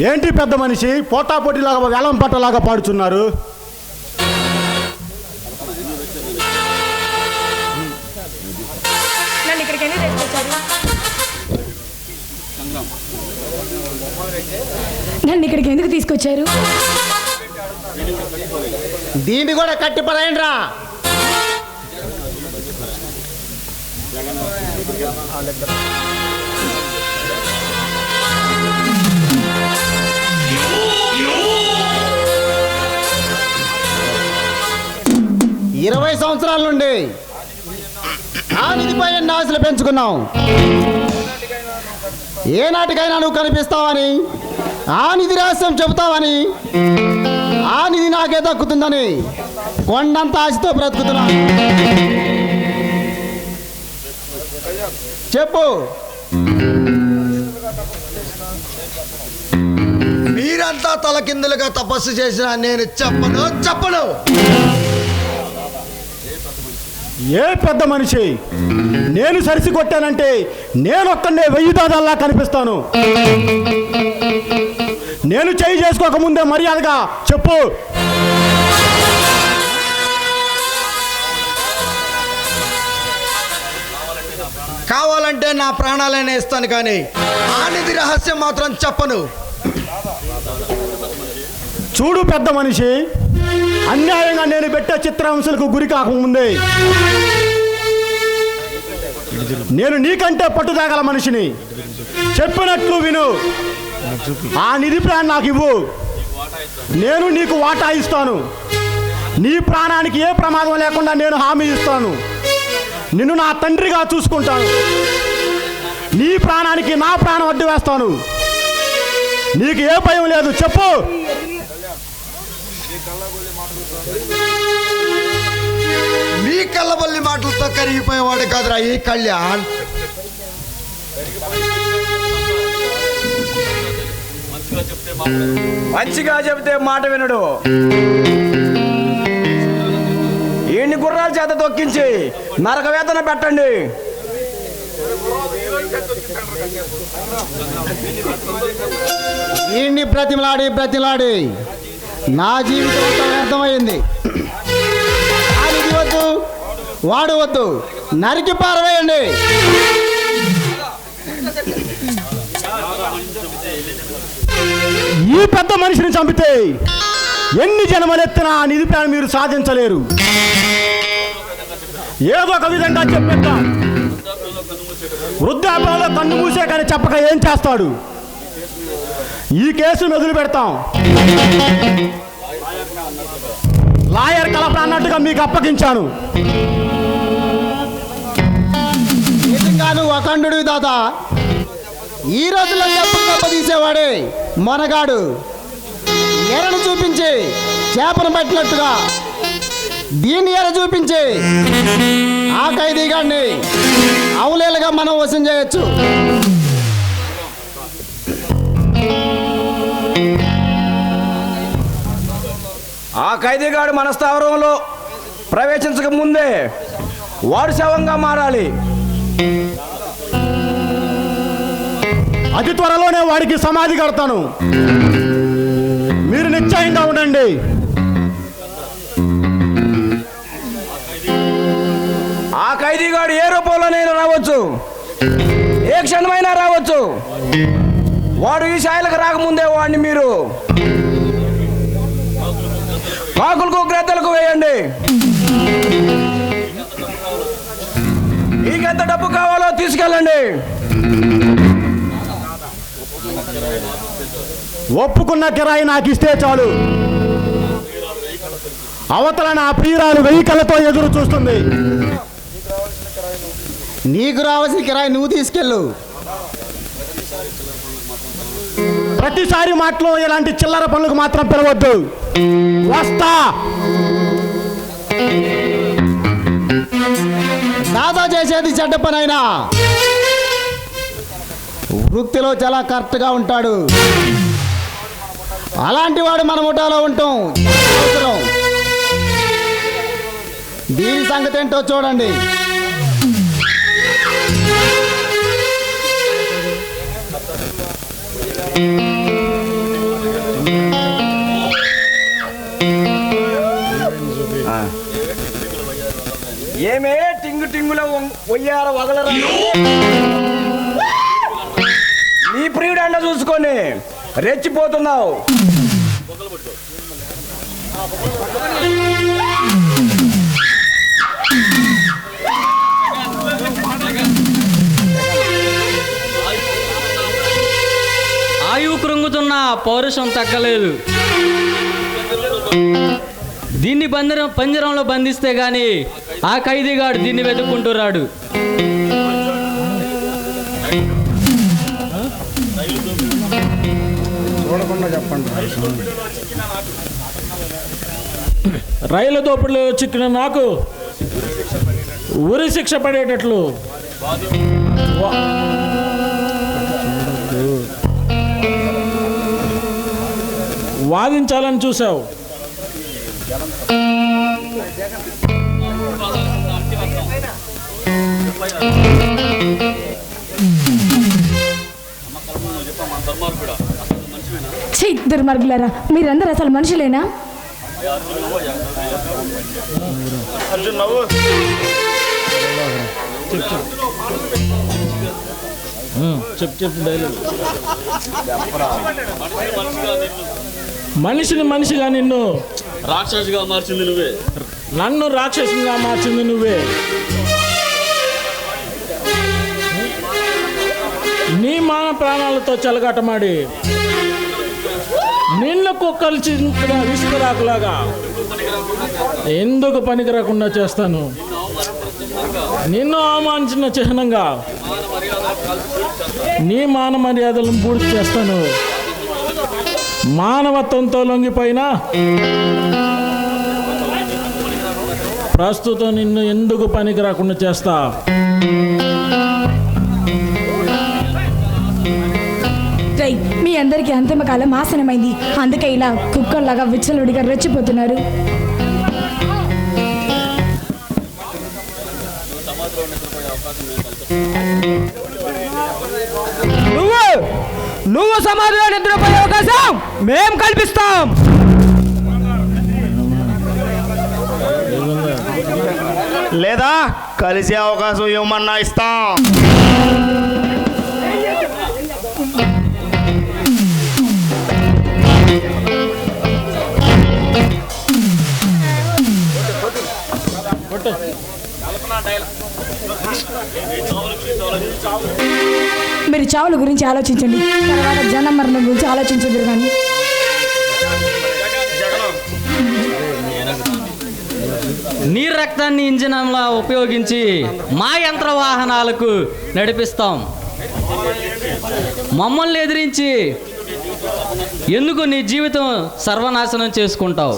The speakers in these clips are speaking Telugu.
ఏంటి పెద్ద మనిషి పోటాపోటీలాగా వేలం పట్టలాగా పాడుచున్నారు? నన్ను ఇక్కడికి ఎందుకు తీసుకొచ్చారు? దీన్ని కూడా కట్టి పడేయండి రా. ఇరవై సంవత్సరాల నుండి ఆ నిధిపై ఎన్ని ఆశలు పెంచుకున్నావు. ఏనాటికైనా నువ్వు కనిపిస్తావని, ఆ నిధి రహస్యం చెబుతావని, ఆ నిధి నాకే దక్కుతుందని కొండంత ఆశతో బ్రతుకుతున్నాను. చెప్పు. మీరంతా తలకిందులుగా తపస్సు చేసిన నేను చెప్పను. ఏ పెద్ద మనిషి, నేను సరిసి కొట్టానంటే నేనొక్కడే 1000 దాదాల్లా కనిపిస్తాను. నేను చేయి చేసుకోకముందే మర్యాదగా చెప్పు. కావాలంటే నా ప్రాణాలైనా ఇస్తాను, కానీ ఆ నిధి రహస్యం మాత్రం చెప్పను. చూడు పెద్ద మనిషి, అన్యాయంగా నేను పెట్టే చిత్రహింసలకు గురి కాకముందే నేను నీకంటే పట్టుదాగల మనిషిని. చెప్పినట్లు విను. ఆ నిధి ప్లాన్ నాకు ఇవ్వు, నేను నీకు వాటా ఇస్తాను. నీ ప్రాణానికి ఏ ప్రమాదం లేకుండా నేను హామీ ఇస్తాను. నిన్ను నా తండ్రిగా చూసుకుంటాను. నీ ప్రాణానికి నా ప్రాణం అడ్డు వేస్తాను. నీకు ఏ భయం లేదు, చెప్పు. మీ కళ్ళబల్లి మాటలతో కరిగిపోయేవాడు కాదురా ఈ కళ్యాణ్. మంచిగా చెబితే మాట వినడు. ఈయన్ని గుర్రాల చేత తొక్కించి నరక వేతన పెట్టండి. ఈయన్ని బ్రతిమలాడి నా జీవితం అంతా వ్యర్థమైంది. అది వద్దు, వాడు వద్దు, నరికి పారవేయండి. ఈ పెద్ద మనిషిని చంపితే ఎన్ని జన్మలెత్తినా ఆ నిధి ప్లాన్ మీరు సాధించలేరు. ఏదో ఒక విధంగా చెప్పేద్దాం. వృద్ధాప్యంలో కన్ను మూసే కానీ చెప్పక ఏం చేస్తాడు? ఈ కేసును వదిలి పెడతాం. లాయర్ కలప అన్నట్టుగా మీకు అప్పగించాను. నిజంగా నువ్వు అఖండుడు తాత. ఈ రోజుల్లో దెబ్బ తీసేవాడే మనగాడు. ఎరను చూపించి చేపను పట్టినట్టుగా దీన్ని ఎర చూపించి ఆ ఖైదీగాడిని అవలేలుగా మనం వశం చేయొచ్చు. ఆ ఖైదీగాడు మన స్థావరంలో ప్రవేశించక ముందే వాడు శవంగా మారాలి. అతి త్వరలోనే వాడికి సమాధి కడతాను. మీరు నిశ్చయంగా ఉండండి. ఆ ఖైదీగాడు ఏ రూపంలోనైనా రావచ్చు, ఏ క్షణమైనా రావచ్చు. వాడు ఈ స్థాయిలకు రాకముందే వాడిని మీరు కాకులకు గ్రద్దలకు వేయండి. మీకెంత డబ్బు కావాలో తీసుకెళ్ళండి. ఒప్పుకున్న కిరాయి నాకు ఇస్తే చాలు. అవతల నా ప్రియురాలు 1000 కళ్ళతో ఎదురు చూస్తుంది. నీకు రావాల్సిన కిరాయి నువ్వు తీసుకెళ్ళు. ప్రతిసారి మాటలో ఇలాంటి చిల్లర పనులకు మాత్రం పిలవద్దు. వస్తా. దాదా చేసేది చెడ్డ పనైనా వృత్తిలో చాలా కరెక్ట్గా ఉంటాడు. అలాంటి వాడు మన ముఠాలో ఉంటాం అవసరం. దీని సంగతి ఏంటో చూడండి. ఏమే టింగు టింగులో ఒయ్యార వగలరా నీ ప్రియుడు అండ చూసుకొని రెచ్చిపోతున్నావు. ఆయువు కృంగుతున్న పౌరుషం తగ్గలేదు. దీన్ని పంజరంలో బంధిస్తే గాని ఆ ఖైదీగాడు దీన్ని వెతుక్కుంటూ రాడు. రైలు దోపిడిలో చిక్కిన నాకు ఉరి శిక్ష పడేటట్లు వాదించాలని చూసావు. ఛీ దుర్మార్గులారా, మీరందరూ అసలు మనుషులేనా? చెప్పు డైలాగ్. మనిషిగా నిన్ను రాక్షసుగా మార్చింది నువ్వే. నన్ను రాక్షసుగా మార్చింది నువ్వే. నీ మాన ప్రాణాలతో చెలగాటమాడి నిన్ను కుక్కలు చింపిన విసుకురాకులాగా ఎందుకు పనికి రాకుండా చేస్తాను. నిన్ను అవమానించిన చిహ్నంగా నీ మాన మర్యాదలను పూర్తి చేస్తాను. మానవత్వంతో లొంగిపోయినా ప్రస్తుతం నిన్ను ఎందుకు పనికి రాకుండా చేస్తా. మీ అందరికీ అంతిమ కాలం ఆసనమైంది. అందుకే ఇలా కుక్కల్లాగా విచ్చలుడిగా రెచ్చిపోతున్నారు. నువ్వు సమాధిలో నిద్రపోయే అవకాశం మేం కల్పిస్తాం. లేదా కలిసే అవకాశం ఏమన్నా ఇస్తాం. మీరు చావుల గురించి ఆలోచించండి, తర్వాత జనం మరణం గురించి ఆలోచించదురు. కానీ నీ రక్తాన్ని ఇంజనంలా ఉపయోగించి మా యంత్ర వాహనాలకు నడిపిస్తాం. మమ్మల్ని ఎదిరించి ఎందుకు నీ జీవితం సర్వనాశనం చేసుకుంటావు?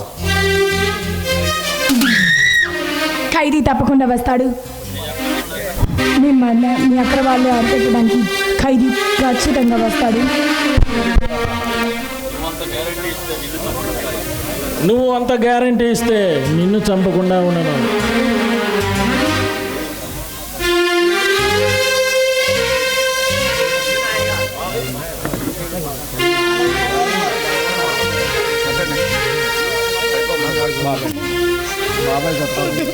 ఖైదీ తప్పకుండా వస్తాడు. మిమ్మల్ని మీ అక్కడ వాళ్ళు అరిపెట్టడానికి ఖైదీ ఖచ్చితంగా వస్తాడు. నువ్వు అంత గ్యారంటీ ఇస్తే నిన్ను చంపకుండా ఉండను. బాబాయ్ చెప్పాలి.